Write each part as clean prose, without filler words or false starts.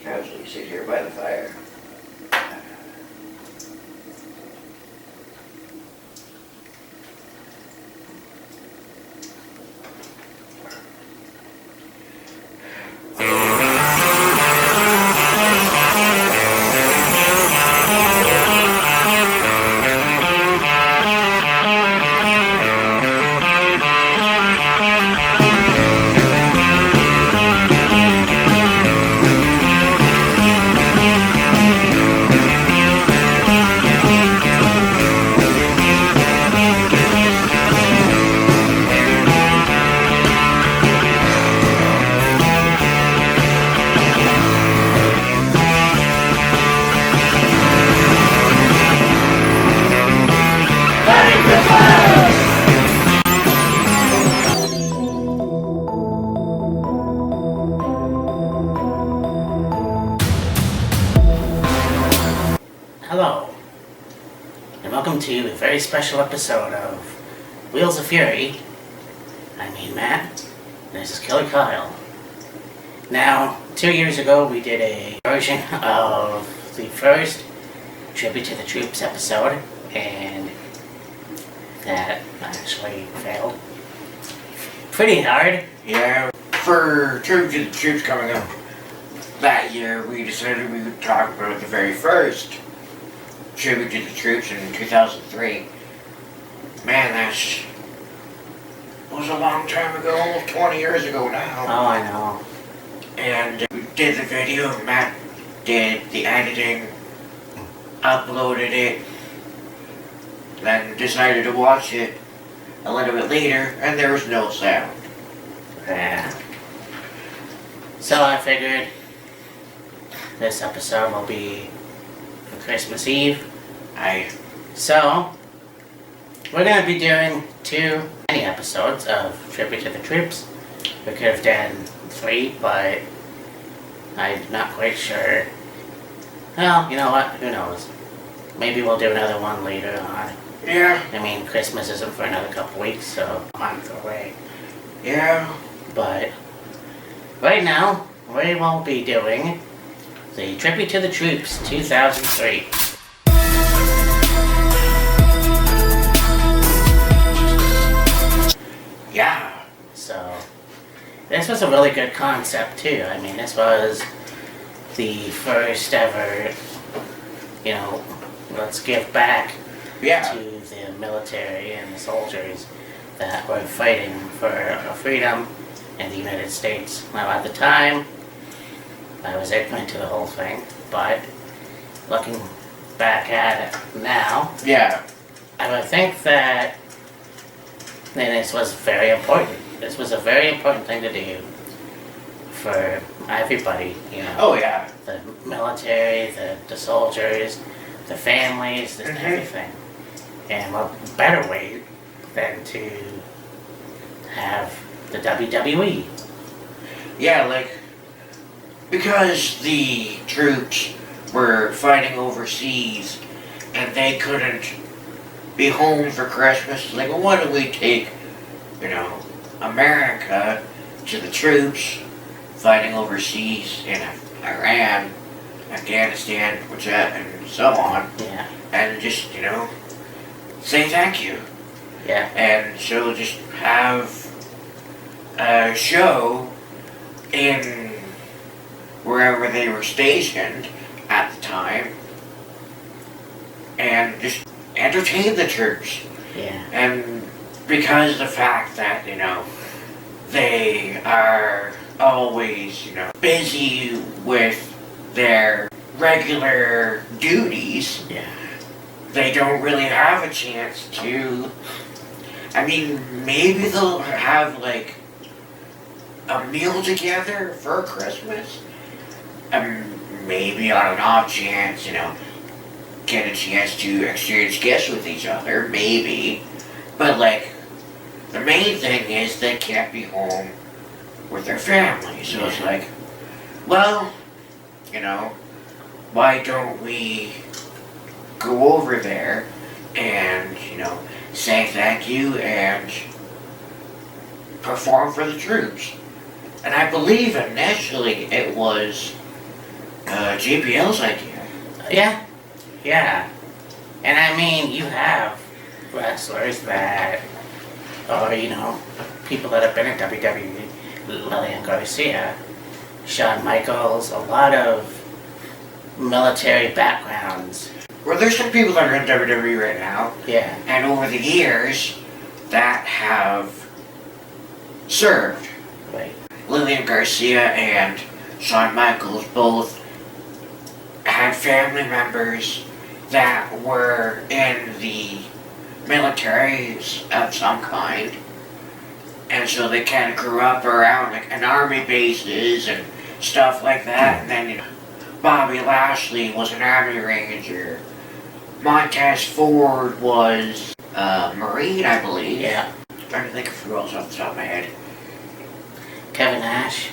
As we sit here by the fire. Hello, and welcome to a very special episode of Wheels of Fury. I'm Matt, and this is Killer Kyle. Now, 2 years ago we did a version of the first Tribute to the Troops episode, and that actually failed pretty hard. Yeah, for Tribute to the Troops coming up that year, we decided we would talk about the very first Tribute to the Troops in 2003. Man, that was a long time ago, almost 20 years ago now. Oh, I know. And we did the video, Matt did the editing, uploaded it, then decided to watch it a little bit later, and there was no sound. Yeah. So I figured this episode will be for Christmas Eve. So we're going to be doing 2 mini episodes of Tribute to the Troops. We could have done 3, but I'm not quite sure. Well, you know what? Who knows? Maybe we'll do another one later on. Yeah. I mean, Christmas isn't for another couple weeks, so a month away. Yeah. But right now, we will be doing the Tribute to the Troops 2003. Yeah. So, this was a really good concept too. I mean, this was the first ever, let's give back to the military and the soldiers that were fighting for freedom in the United States. Now, at the time, I was ignorant to the whole thing, but looking back at it now, I would think that this was very important. This was a very important thing to do for everybody, Oh, yeah. The military, the soldiers, the families, everything. And what better way than to have the WWE? Yeah, because the troops were fighting overseas and they couldn't be home for Christmas, well, why don't we take, America to the troops fighting overseas in Iran, Afghanistan, and so on. Yeah. And just, say thank you. Yeah. And so just have a show in wherever they were stationed at the time and just entertain the troops. Yeah. And because of the fact that, they are always, busy with their regular duties, they don't really have a chance to, maybe they'll have, a meal together for Christmas, and maybe on an off chance, get a chance to exchange gifts with each other, maybe, but, the main thing is they can't be home with their family, so it's well, why don't we go over there and, say thank you and perform for the troops. And I believe initially it was JBL's idea. Yeah, yeah. And I mean, you have wrestlers that, or people that have been in WWE, Lillian Garcia, Shawn Michaels, a lot of military backgrounds. Well, there's some people that are in WWE right now, Yeah, and over the years, that have served. right. Lillian Garcia and Shawn Michaels both had family members that were in the military of some kind. And so they kind of grew up around like an army bases and stuff like that. And then Bobby Lashley was an Army Ranger. Montez Ford was Marine, I believe. Yeah. I'm trying to think of who else off the top of my head. Kevin Nash.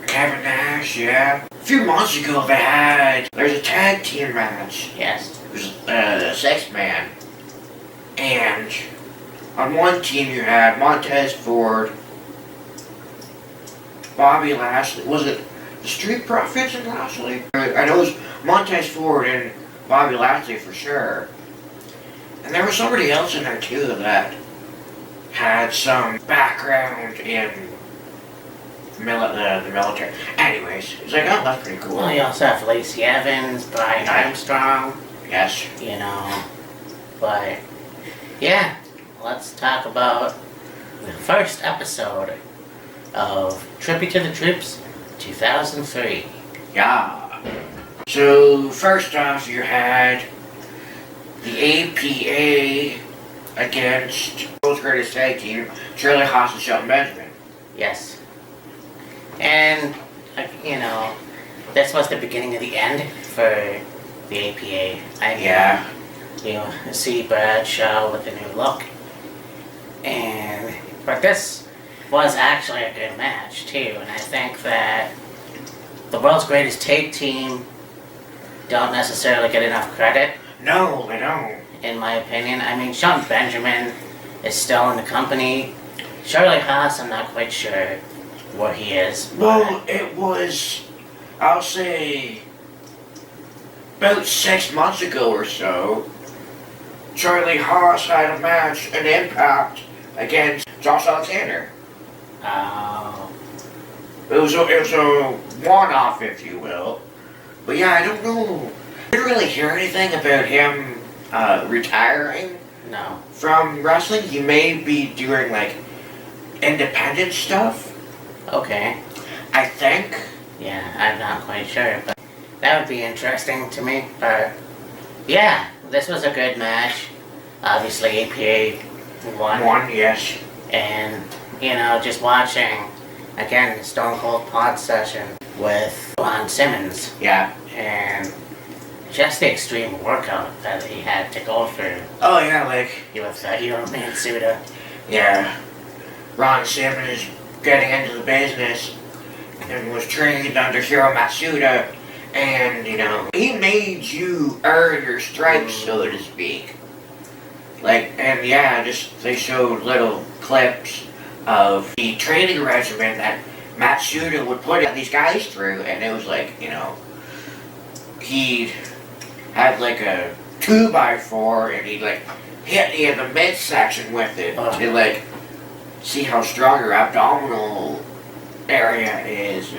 Kevin Nash, yeah. A few months ago there's a tag team match. Yes. It was a 6-man. And on one team you had Montez Ford, Bobby Lashley. Was it the Street Profits and Lashley? I know it was Montez Ford and Bobby Lashley for sure. And there was somebody else in there too that had some background in the military. Anyways, it's like, oh, that's pretty cool. Well, you also have Lacey Evans, Brian Armstrong, Yes. But, yeah, let's talk about the first episode of Tribute to the Troops 2003. Yeah. So, first off, you had the APA against World's Greatest Tag Team, Shirley Haas and Shelton Benjamin. Yes. And, this was the beginning of the end for the APA. Yeah. See Bradshaw with a new look. But this was actually a good match, too. And I think that the World's Greatest Tag Team don't necessarily get enough credit. No, they don't. In my opinion. I mean, Shelton Benjamin is still in the company. Shirley Haas, I'm not quite sure what he is. Well, it was, I'll say, about 6 months ago or so, Charlie Haas had a match, an Impact, against Josh Alexander. Oh. It was a one-off, if you will. But yeah, I don't know. I didn't really hear anything about him retiring No. from wrestling. He may be doing, like, independent stuff, Okay. I think. Yeah, I'm not quite sure, but that would be interesting to me. But yeah, this was a good match. Obviously, APA won. One, yes. And, just watching, again, the Stone Cold Pod session with Ron Simmons. Yeah. And just the extreme workout that he had to go through. Oh, yeah, like, With Hiro Matsuda. yeah. Ron Simmons getting into the business and was trained under Hiro Matsuda, and, he made you earn your stripes, so to speak. Like, and yeah, they showed little clips of the training regimen that Matsuda would put these guys through, and it was like, he had like a 2x4, and he'd like hit you in the midsection with it to like see how strong your abdominal area is,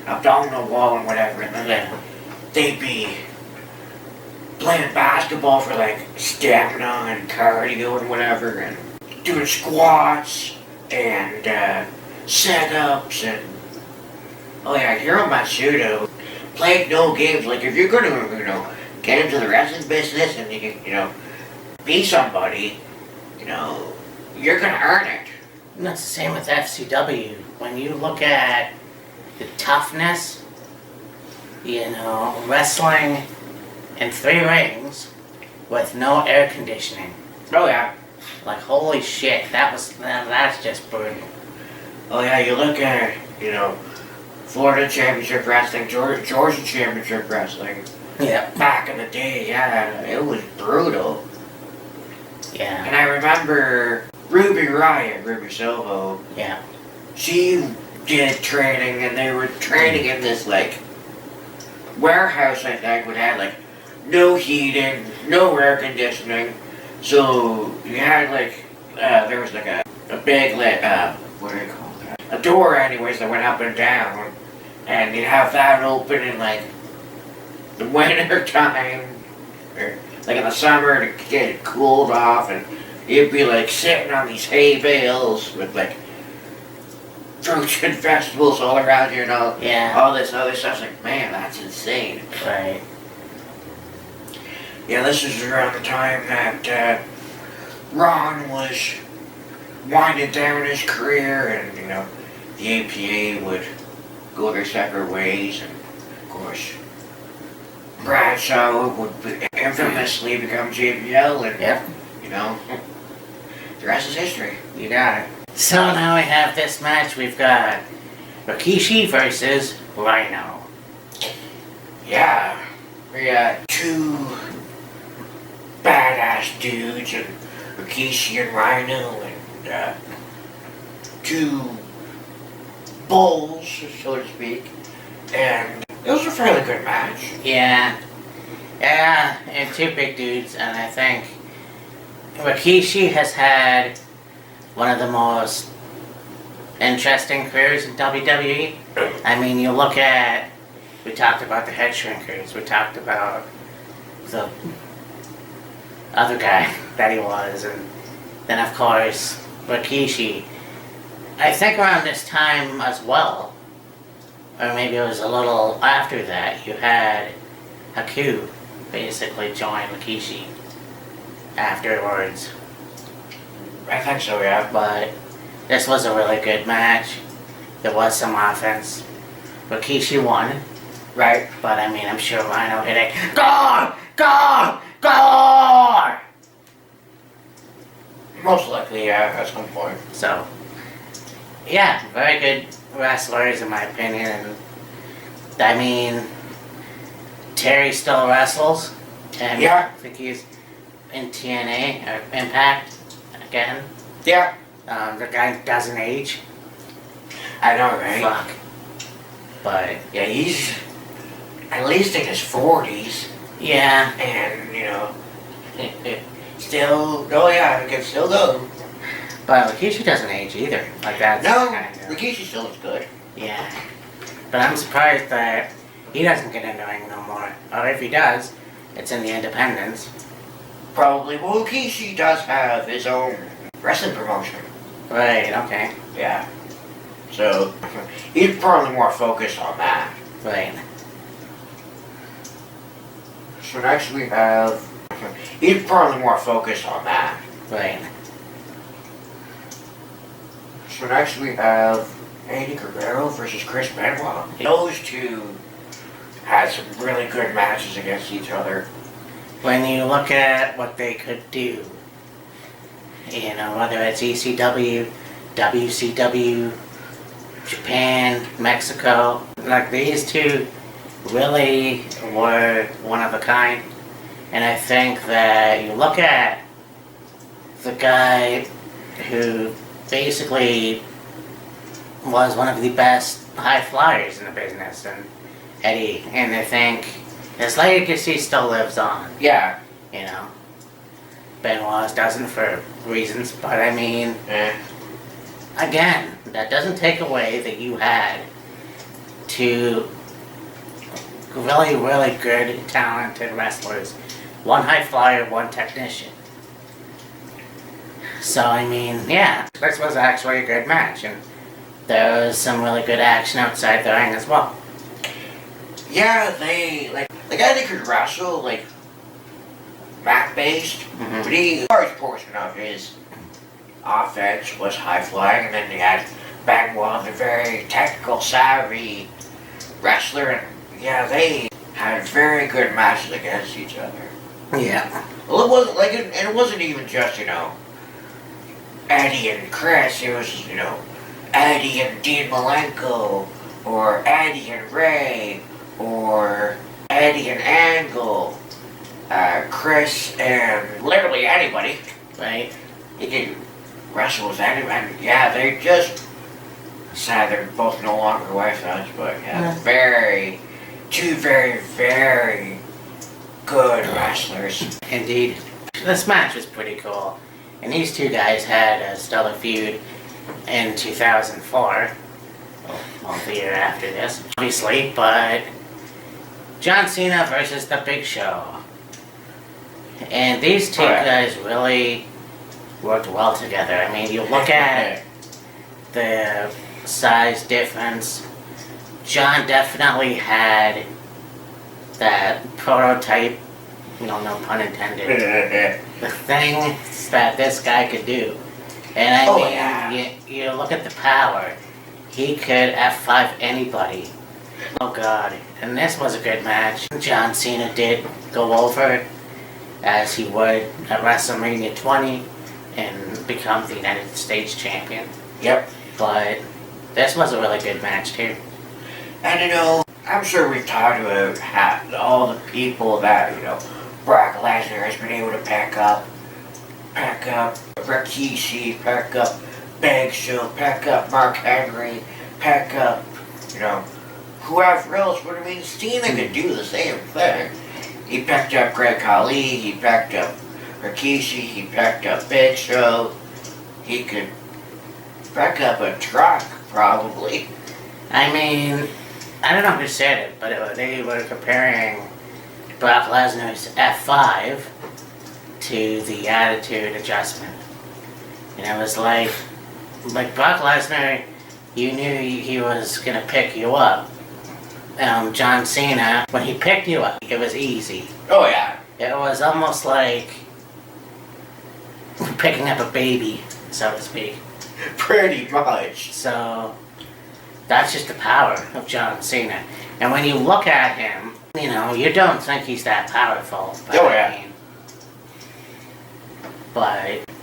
abdominal wall and whatever, and then they'd be playing basketball for like stamina and cardio and whatever, and doing squats and setups and oh yeah, Hiro Matsuda played no games. Like if you're gonna get into the wrestling business and you can be somebody, you're gonna earn it. And that's the same with FCW. When you look at the toughness, wrestling in 3 rings with no air conditioning. Oh yeah. Like, holy shit, that's just brutal. Oh yeah, you look at, Florida Championship Wrestling, Georgia Championship Wrestling. Yeah. Back in the day, yeah, it was brutal. Yeah. And I remember Ruby Riott, Ruby Soho, Yeah. she did training, and they were training in this, like, warehouse, I think, would have like no heating, no air conditioning. So you had like there was like a big lit what do you call that? A door, anyways, that went up and down, and you'd have that open in like the winter time, or like in the summer to get it cooled off, and you'd be like sitting on these hay bales with like fruits and vegetables all around you and all, all this other stuff. It's like, man, that's insane. Right. Yeah, this is around the time that Ron was winding down his career, and you know, the APA would go their separate ways, and of course, Bradshaw would infamously become JBL, and you know, the rest is history. You got it. So now we have this match. We've got Rikishi versus Rhino. Yeah, we got two badass dudes, and Rikishi and Rhino, and two bulls, so to speak, and it was a fairly good match. Yeah, and two big dudes, and I think Rikishi has had one of the most interesting careers in WWE. I mean, you look at, we talked about the head shrinkers, we talked about the other guy that he was, and then of course Rikishi. I think around this time as well, or maybe it was a little after that, you had Haku basically join Rikishi afterwards. I think so, yeah. But this was a really good match. There was some offense. Rikishi won. Right. But I mean, I'm sure Rhino hit it. Gore! Most likely, yeah, at some point. So, yeah, very good wrestlers in my opinion. And I mean, Terry still wrestles. And yeah. I think he's in TNA or Impact again. Yeah. The guy doesn't age. I know, right? Fuck. But yeah, he's at least in his 40s. Yeah. And, you know, still, oh yeah, he can still go. But Rikishi doesn't age either. Like that. No, Rikishi still looks good. Yeah. But I'm surprised that he doesn't get in the ring no more. Or if he does, it's in the independents. Probably. Well, Rikishi does have his own wrestling promotion. Right, okay. Yeah. So, he's probably more focused on that. Right. So next we have, he's probably more focused on that. Right. So next we have Eddie Guerrero versus Chris Benoit. Those two had some really good matches against each other. When you look at what they could do, you know, whether it's ECW, WCW, Japan, Mexico, like these two really were one of a kind. And I think that you look at the guy who basically was one of the best high flyers in the business, and Eddie, and I think his legacy still lives on. Yeah. You know, Benoit doesn't for reasons, but I mean, again, that doesn't take away that you had two really, really good, talented wrestlers. One high flyer, one technician. So, I mean, yeah, this was actually a good match, and there was some really good action outside the ring as well. Yeah, they, like, the guy that could wrestle, like, mat-based, but a large portion of his offense was high-flying, and then you had Benoit, the very technical, savvy wrestler, and yeah, they had very good matches against each other. Yeah. Well, it wasn't like, and it wasn't even just, you know, Eddie and Chris. It was, you know, Eddie and Dean Malenko, or Eddie and Ray, or Eddie and Angle, Chris and literally anybody. Right. He could wrestle with anybody. Yeah, they just sad they're both no longer with us, but yeah, very two very, very good wrestlers. Indeed. This match was pretty cool. And these two guys had a stellar feud in 2004. Well, the year after this, obviously, but John Cena versus The Big Show. And these two guys really worked well together. I mean, you look at the size difference. John definitely had that prototype, no pun intended, the things that this guy could do. And I mean, you look at the power. He could F5 anybody. Oh god. And this was a good match. John Cena did go over as he would at WrestleMania 20 and become the United States champion. Yep. But this was a really good match too. And I'm sure we've talked about all the people that, Brock Lesnar has been able to pack up Rikishi, pack up Big Show, pack up Mark Henry, pack up, whoever else. But I mean, Cena could do the same thing. He packed up Greg Khali, he packed up Rikishi, he packed up Big Show. He could pack up a truck, probably. I mean, I don't know who said it, but they were comparing Brock Lesnar's F5 to the attitude adjustment. And it was like Brock Lesnar, you knew he was going to pick you up. John Cena, when he picked you up, it was easy. Oh, yeah. It was almost like picking up a baby, so to speak. Pretty much. So, that's just the power of John Cena. And when you look at him, you don't think he's that powerful. But oh, yeah.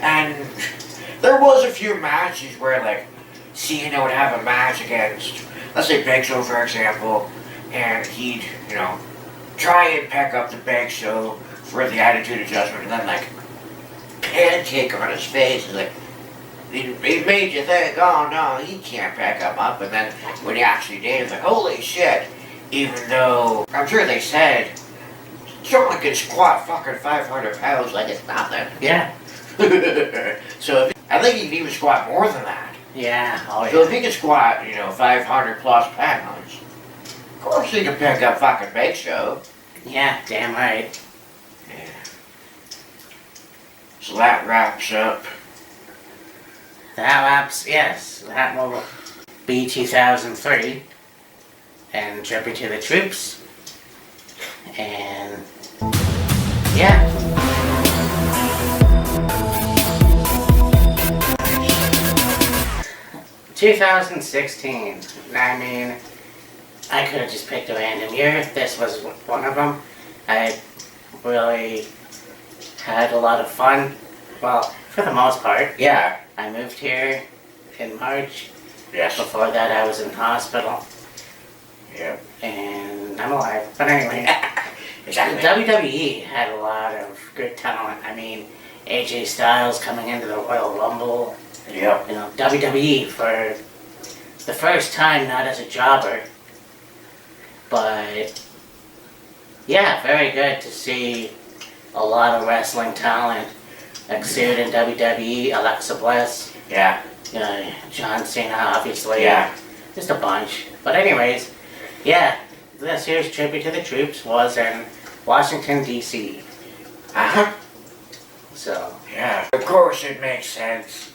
And there was a few matches where, Cena would have a match against, let's say, Big Show, for example, and he'd, try and pack up the Big Show for the attitude adjustment, and then, pancake on his face, and, it made you think, oh, no, he can't pack him up, and then when he actually did, it's like, holy shit, even though, I'm sure they said, someone can squat fucking 500 pounds like it's nothing. Yeah. So, I think he can even squat more than that. Yeah, oh yeah. So if he can squat, 500 plus pounds, of course he can pick up fucking Big Show. Yeah, damn right. Yeah. So that wraps up. That will be 2003. And Tribute to the Troops. And, yeah. 2016. I mean, I could have just picked a random year. This was one of them. I really had a lot of fun. Well, for the most part. Yeah. I moved here in March. Yes. Before that, I was in hospital. Yep. And I'm alive. But anyway. Exactly. WWE had a lot of good talent. I mean, AJ Styles coming into the Royal Rumble. Yep. WWE for the first time, not as a jobber. But, yeah, very good to see a lot of wrestling talent exude in WWE. Alexa Bliss. Yeah. John Cena, obviously. Yeah. Just a bunch. But anyways, yeah, this year's Tribute to the Troops was in Washington, D.C. Uh-huh. So. Yeah. Of course it makes sense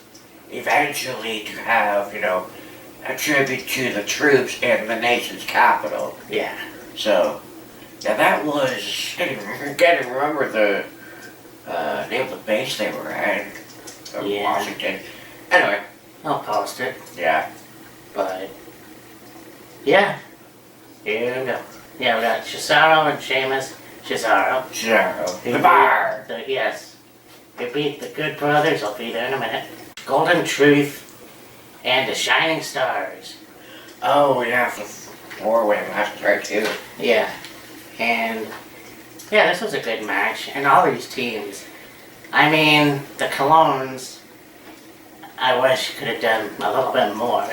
eventually to have, a tribute to the troops in the nation's capital. Yeah. So, yeah, that was, I can't even remember the name of the base they were at in Washington. Anyway. I'll post it. Yeah. But, yeah. Here we go. Yeah, we got Cesaro and Sheamus. Cesaro. The bar. Yes. They beat the Good Brothers. I'll be there in a minute. Golden Truth and the Shining Stars. Oh, yeah, the four-way match there, too. Yeah. And, yeah, this was a good match. And all these teams. I mean, the Colognes, I wish could have done a little bit more.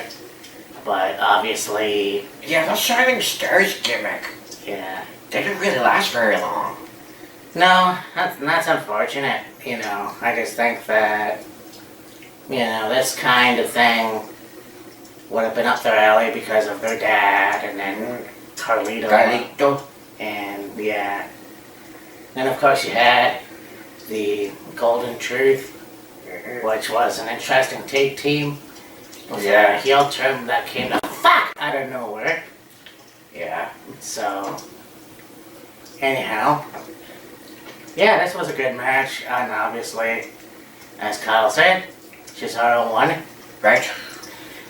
But obviously... Yeah, the Shining Stars gimmick Yeah. They didn't really last very long. No, that's unfortunate. I just think that, this kind of thing would have been up their alley because of their dad, and then Carlito. Carlito. And yeah. Then of course you had the Golden Truth, which was an interesting tag team. Yeah. A heel term that came the fuck out of nowhere. Yeah. So, anyhow, yeah, this was a good match, and obviously, as Kyle said, Cesaro won. Right.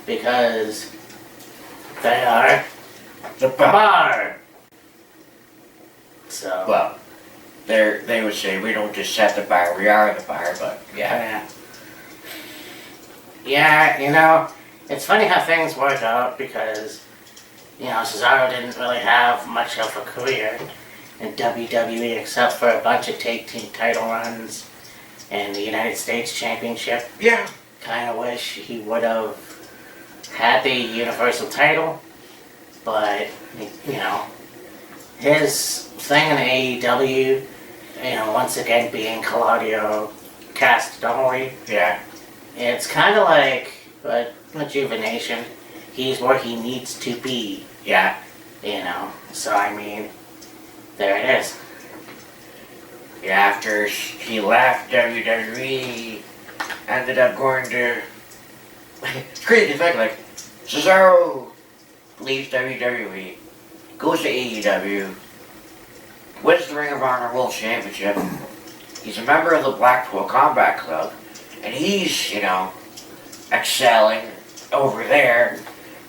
Because they are The bar. So. Well, they would say we don't just set the bar, we are the bar, but yeah. Yeah, it's funny how things work out because, Cesaro didn't really have much of a career in WWE except for a bunch of tag team title runs and the United States Championship. Yeah. Kind of wish he would have had the Universal title, but, his thing in AEW, once again being Claudio Castagnoli, Yeah. it's kind of like a rejuvenation. He's where he needs to be, Yeah. So, I mean, there it is. Yeah, after he left WWE, ended up going to... It's crazy to think, like, Cesaro leaves WWE, goes to AEW, wins the Ring of Honor World Championship. He's a member of the Blackpool Combat Club, and he's, excelling over there.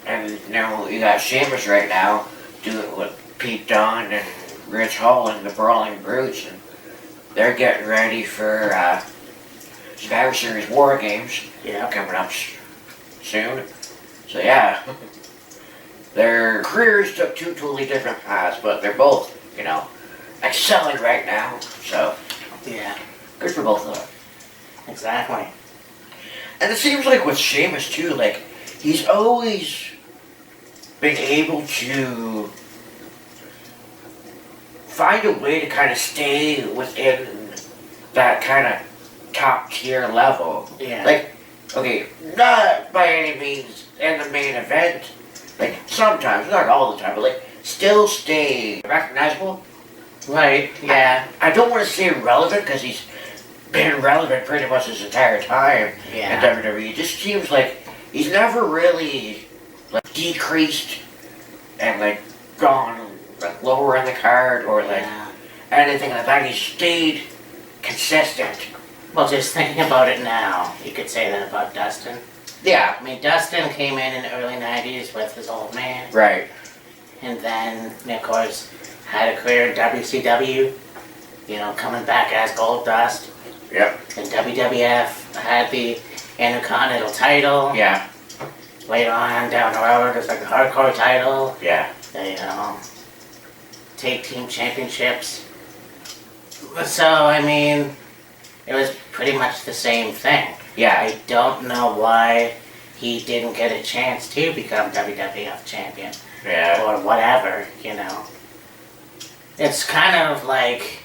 And, you got Sheamus right now doing with Pete Dunne and Rich Holland, the Brawling Brutes, and they're getting ready for Survivor Series War Games coming up soon. So yeah, their careers took two totally different paths, but they're both, excelling right now. So yeah, good for both of them. Exactly. And it seems like with Sheamus too, like he's always been able to find a way to kind of stay within that kind of top tier level. Yeah. Like, okay, not by any means in the main event. Like, sometimes, not all the time, but like, still stay recognizable. Right, yeah. I don't want to say relevant, because he's been relevant pretty much his entire time in WWE. It just seems like he's never really like decreased and like gone like lower in the card or like anything like that. He's stayed consistent. Well, just thinking about it now, you could say that about Dustin. Yeah. I mean, Dustin came in the early 90s with his old man. Right. And then, of course, had a career in WCW, coming back as Goldust. Yep. And WWF had the Intercontinental title. Yeah. Later on down the road, there's like a hardcore title. Yeah. Tag team championships. So, I mean, it was pretty much the same thing. Yeah. I don't know why he didn't get a chance to become WWF champion. Yeah. Or whatever, It's kind of like,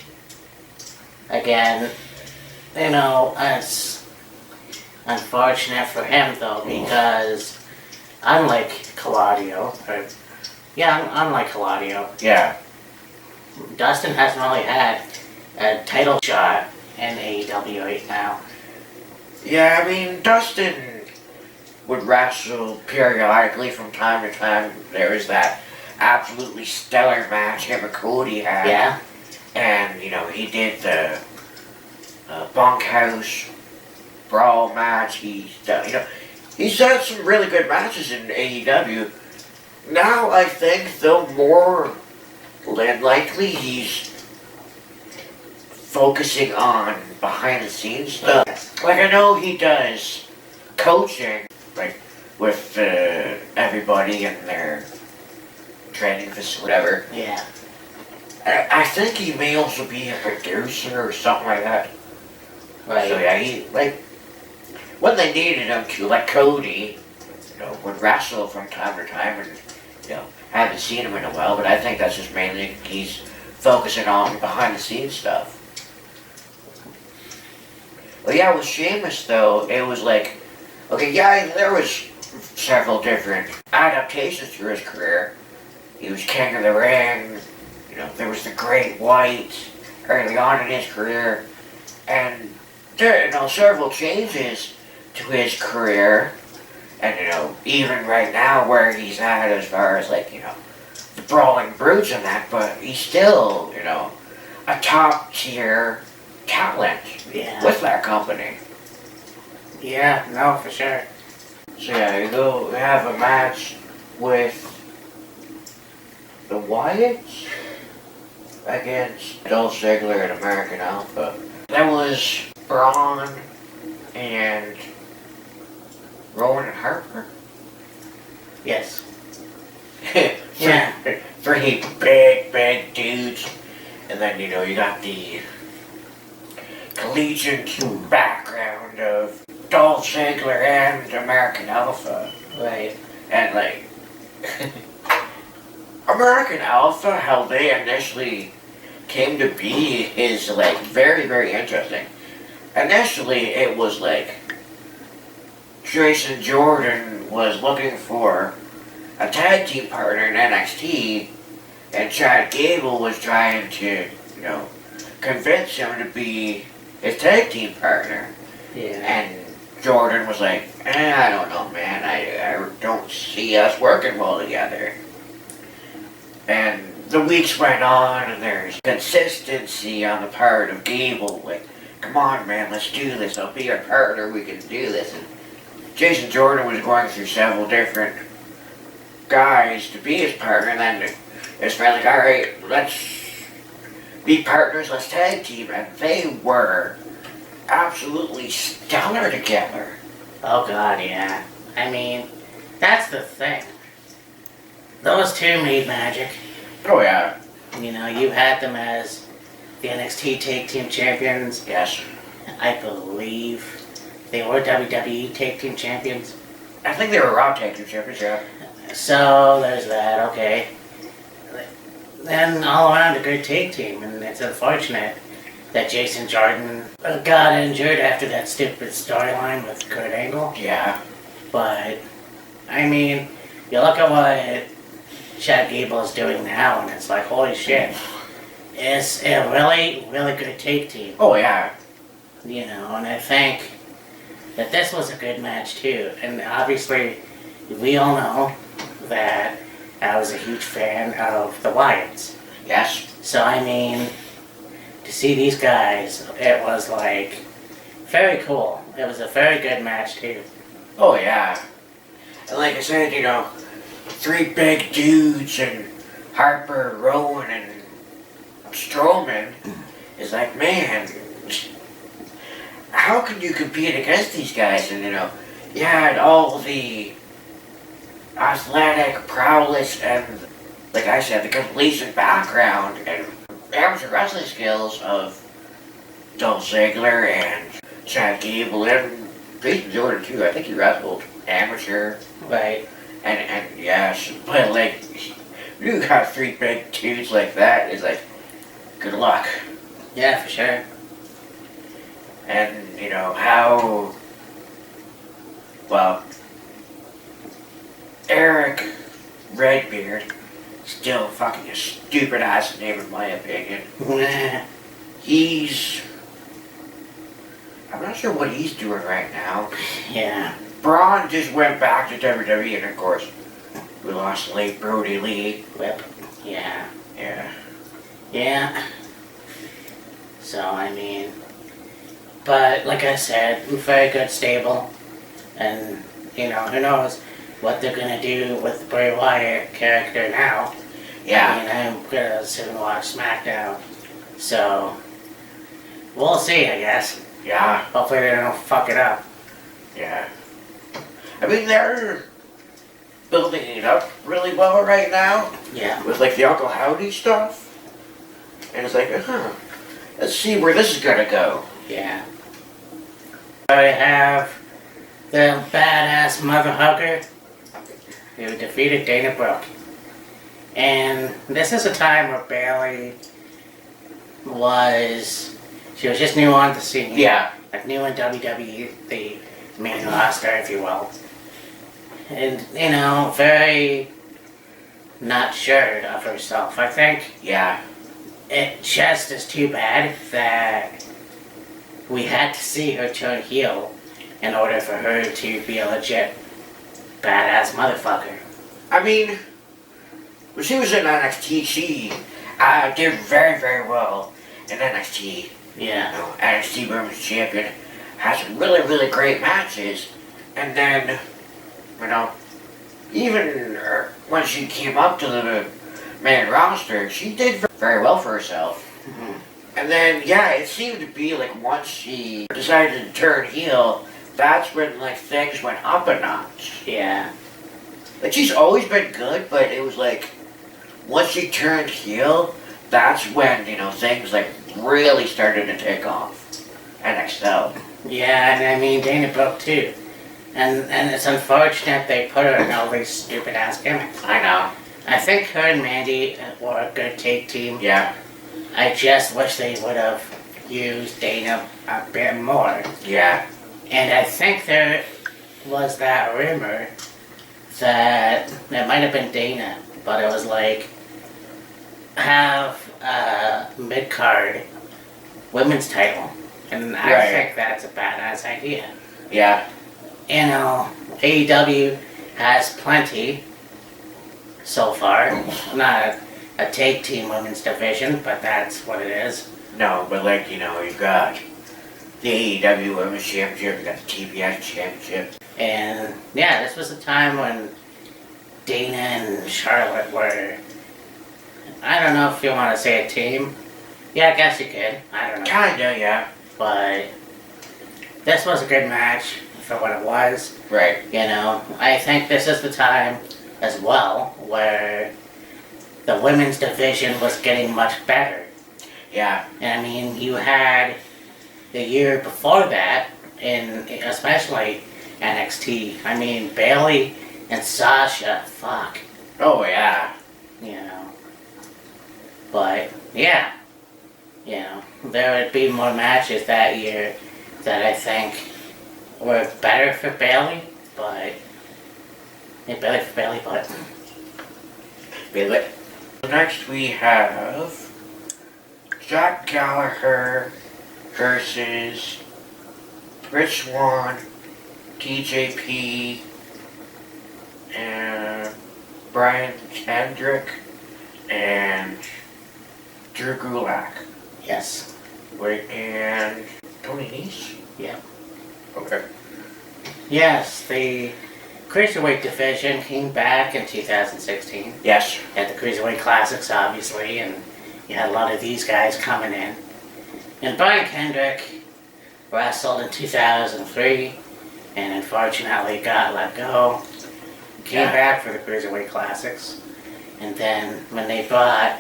again, it's unfortunate for him though, because unlike Claudio, Yeah. Dustin hasn't really had a title shot in AEW right now. Yeah, I mean, Dustin would wrestle periodically from time to time. There was that absolutely stellar match him and Cody had. Yeah. And, he did the bunkhouse brawl match. He's had some really good matches in AEW. Now I think, though, more than likely he's focusing on behind the scenes stuff. Like, I know he does coaching, like, with everybody in their training facility, whatever. Yeah. I think he may also be a producer or something like that. Right. So yeah, he, like, when they needed him to, like Cody, would wrestle from time to time, and, haven't seen him in a while, but I think that's just mainly he's focusing on behind the scenes stuff. Well, yeah, with Sheamus though, it was like, okay, yeah, there was several different adaptations to his career. He was King of the Ring, you know, there was the Great White early on in his career, and there, you know, several changes to his career, and you know, even right now where he's at as far as like, you know, the Brawling Brutes and that, but he's still, you know, a top tier talent with that company. Yeah, no, for sure. So yeah, you go have a match with the Wyatts against Dolph Ziggler and American Alpha. That was Braun and Rowan and Harper. Yes. Yeah. Three big dudes. And then, you know, you got the collegiate background of Dolph Ziggler and American Alpha. Right. And, like, American Alpha, how they initially came to be is, like, very, very interesting. Initially, it was, like, Jason Jordan was looking for a tag team partner in NXT, and Chad Gable was trying to, you know, convince him to be his tag team partner. Yeah. And Jordan was like, I don't know, man, I don't see us working well together. And the weeks went on, and there's consistency on the part of Gable, like, come on, man, let's do this, I'll be your partner, we can do this. And Jason Jordan was going through several different guys to be his partner, and then it's finally like, alright, let's be partners, let's tag team, and they were absolutely stellar together. Oh god, yeah. I mean, that's the thing. Those two made magic. Oh yeah. You know, you had them as the NXT Tag Team Champions. Yes. I believe they were WWE Tag Team Champions. I think they were Raw Tag Team Champions, yeah. So, there's that, okay. Then all around a good tag team, and it's unfortunate that Jason Jordan got injured after that stupid storyline with Kurt Angle. Yeah. But, I mean, you look at what Chad Gable is doing now, and it's like, holy shit. It's a really, really good tag team. Oh yeah. You know, and I think that this was a good match too. And obviously, we all know that I was a huge fan of the Wyatts. Yes. So, I mean, to see these guys, it was like very cool. It was a very good match too. Oh yeah. And like I said, you know, three big dudes and Harper, Rowan, and Strowman is like, man, how can you compete against these guys? And you know, you had all the athletic prowess and, like I said, the completion background and amateur wrestling skills of Dolph Ziggler and Chad Gable and Jason Jordan too. I think he wrestled amateur. Right. And yes, but like, you got three big dudes like that, it's like, good luck. Yeah, for sure. And, you know, how, well, Eric Redbeard, still fucking a stupid ass name in my opinion. He's, I'm not sure what he's doing right now. Yeah. Braun just went back to WWE, and of course, we lost late Brody Lee. Whip. Yeah. Yeah. Yeah. So, I mean, but like I said, very good stable. And, you know, who knows what they're gonna do with the Bray Wyatt character now. Yeah. I mean, I'm gonna soon watch SmackDown. So, we'll see, I guess. Yeah. Hopefully they don't fuck it up. Yeah. I mean, they're building it up really well right now. Yeah. With like the Uncle Howdy stuff. And it's like, let's see where this is gonna go. Yeah. I have the badass mother hugger who defeated Dana Brooke. And this is a time where Bailey she was just new on the scene. Yeah. Like new in WWE, the main roster, if you will. And, very not sure of herself. I think Yeah. it just is too bad that we had to see her turn heel in order for her to be a legit badass motherfucker. I mean, when she was in NXT, she did very, very well in NXT. Yeah. NXT Women's Champion has some really, really great matches. And then, even when she came up to the main roster, she did very well for herself. Mm-hmm. And then, it seemed to be like once she decided to turn heel, that's when like things went up a notch. Yeah. Like she's always been good, but it was like once she turned heel, that's when things like really started to take off. NXL. Yeah, and I mean Dana Brooke too. And it's unfortunate they put her in all these stupid ass gimmicks. I know. I think her and Mandy were a good tag team. Yeah. I just wish they would have used Dana a bit more. Yeah. And I think there was that rumor that it might have been Dana, but it was like have a mid-card women's title. And I think that's a badass idea. Yeah. AEW has plenty so far. Not a tag team women's division, but that's what it is. No, but you've got the AEW Women's Championship, you've got the TBS Championship. And this was a time when Dana and Charlotte were, I don't know if you want to say a team. Yeah, I guess you could. I don't know. Kinda, yeah. But this was a good match for what it was. Right. I think this is the time as well where the women's division was getting much better. Yeah. And I mean, you had the year before that, especially NXT. I mean, Bailey and Sasha, fuck. Oh, yeah. But, there would be more matches that year that I think were better for Bailey, but... Bailey. Next we have Jack Gallagher versus Rich Swann, TJP, and Brian Kendrick, and Drew Gulak. Yes. And Tony Nese? Yeah. Okay. Yes, the Cruiserweight division came back in 2016. Yes. At the Cruiserweight Classics, obviously, and you had a lot of these guys coming in. And Brian Kendrick wrestled in 2003, and unfortunately got let go. Came back for the Cruiserweight Classics. And then when they brought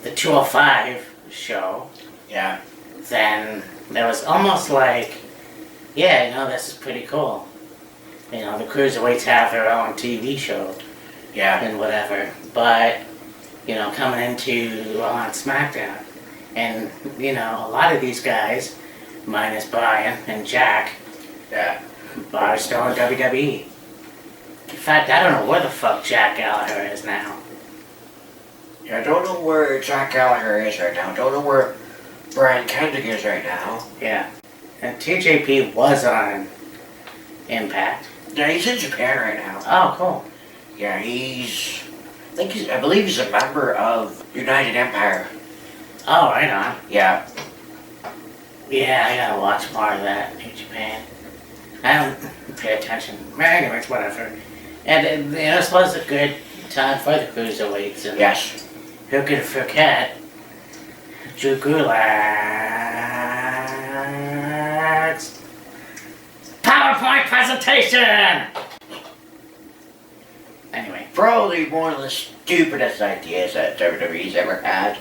the 205 show, then it was almost like, this is pretty cool. The Cruiserweights have their own TV show. Yeah. And whatever. But, coming into on SmackDown. And, a lot of these guys, minus Brian and Jack, are still in WWE. In fact, I don't know where the fuck Jack Gallagher is now. Yeah, I don't know where Jack Gallagher is right now. I don't know where Brian Kendrick is right now. Yeah. And TJP was on Impact. Yeah, he's in Japan right now. Oh, cool. Yeah, I believe he's a member of United Empire. Oh, right on. Yeah. Yeah, I gotta watch more of that in Japan. I don't pay attention. Anyways, whatever. And this was a good time for the Cruiserweights. And yes. Who could forget Drew Gulak's PowerPoint presentation! Anyway. Probably one of the stupidest ideas that WWE's ever had.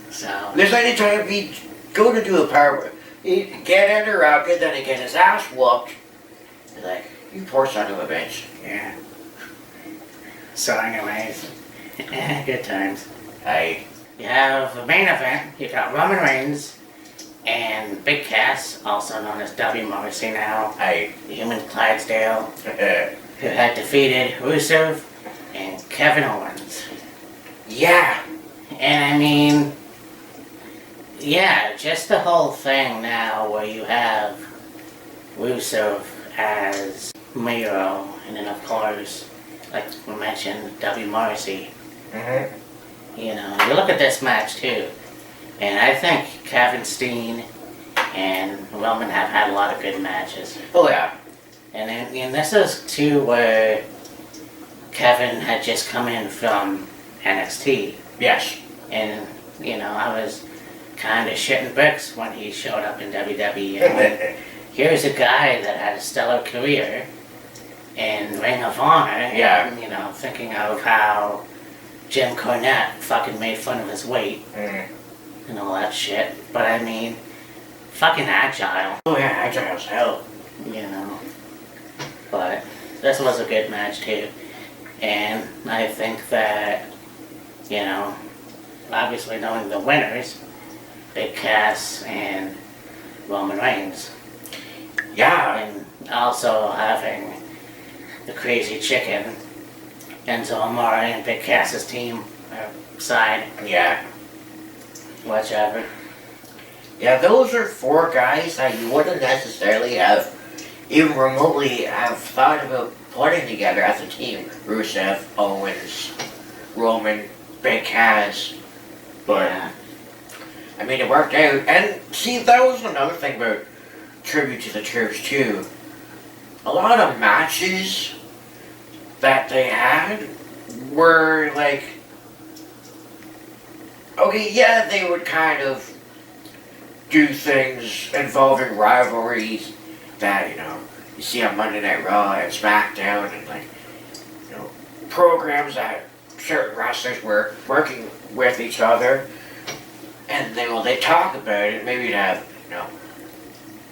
So. There's anytime we go to do a PowerPoint, he'd get interrupted, then he'd get his ass whooped. He's like, you poor son of a bitch. Yeah. So anyways, Good times. Aye. You have the main event. You got Roman Reigns and Big Cass, also known as W. Morrissey now, Aye. the Human Clydesdale, who had defeated Rusev and Kevin Owens. Yeah. And I mean, yeah, just the whole thing now where you have Rusev as Miro, and then of course, like we mentioned, W. Morrissey. Mm-hmm. You know, you look at this match too, and I think Kevin Steen and Roman have had a lot of good matches. Oh yeah. And this is too where Kevin had just come in from NXT. Yes. And, you know, I was kind of shitting bricks when he showed up in WWE. And here's a guy that had a stellar career in Ring of Honor. Yeah. And, you know, thinking of how Jim Cornette fucking made fun of his weight and all that shit. But I mean, fucking agile. Oh yeah, agile as hell. You know. But this was a good match too. And I think that, you know, obviously knowing the winners, Big Cass and Roman Reigns. Yeah. And also having the Crazy Chicken, Enzo Amore and Big Cass's team side. Yeah. Whichever. Yeah, those are four guys that you wouldn't necessarily have even remotely have thought about putting together as a team. Rusev, Owens, Roman, Big Cass. But, Yeah. I mean, it worked out. And, see, that was another thing about Tribute to the Troops, too. A lot of matches that they had were, like... Okay, yeah, they would kind of do things involving rivalries that, you know, you see on Monday Night Raw and SmackDown and, like, you know, programs that certain wrestlers were working with each other. And they, well, they talk about it. Maybe you'd have, you know,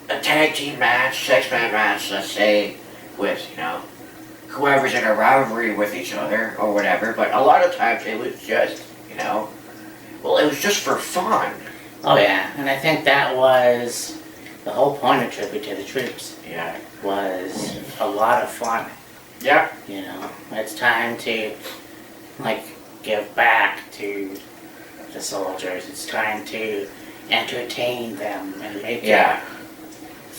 a tag team match, 6-man match, let's say, with, you know, whoever's in a rivalry with each other or whatever. But a lot of times it was just, you know, well, it was just for fun. Oh yeah, and I think that was the whole point of Tribute to the Troops. Yeah. Was a lot of fun. Yeah. You know, it's time to, like, give back to the soldiers. It's time to entertain them and make it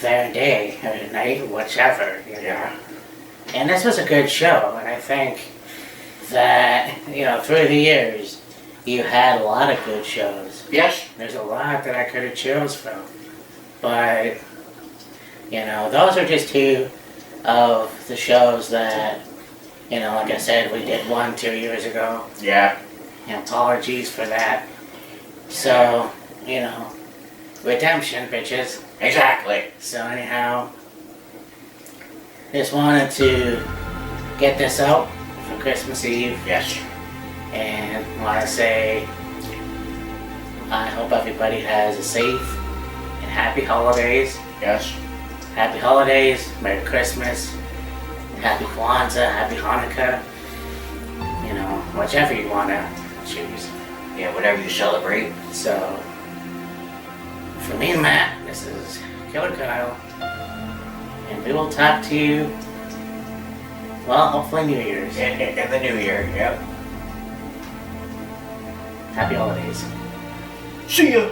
their day or night, whichever. You know? Yeah. And this was a good show, and I think that, you know, through the years, you had a lot of good shows. Yes. There's a lot that I could have chose from. But, you know, those are just two of the shows that, you know, like I said, we did 1-2 years ago. Yeah. And apologies for that. So, you know, redemption, bitches. Exactly. So anyhow, just wanted to get this out for Christmas Eve. Yes. And want to say, I hope everybody has a safe and happy holidays. Yes. Happy holidays, Merry Christmas, Happy Kwanzaa, Happy Hanukkah. You know, whichever you want to choose. Yeah, whatever you celebrate. So, for me and Matt, this is Killer Kyle. And we will talk to you, well, hopefully New Year's. In the new year, yep. Happy holidays. See ya!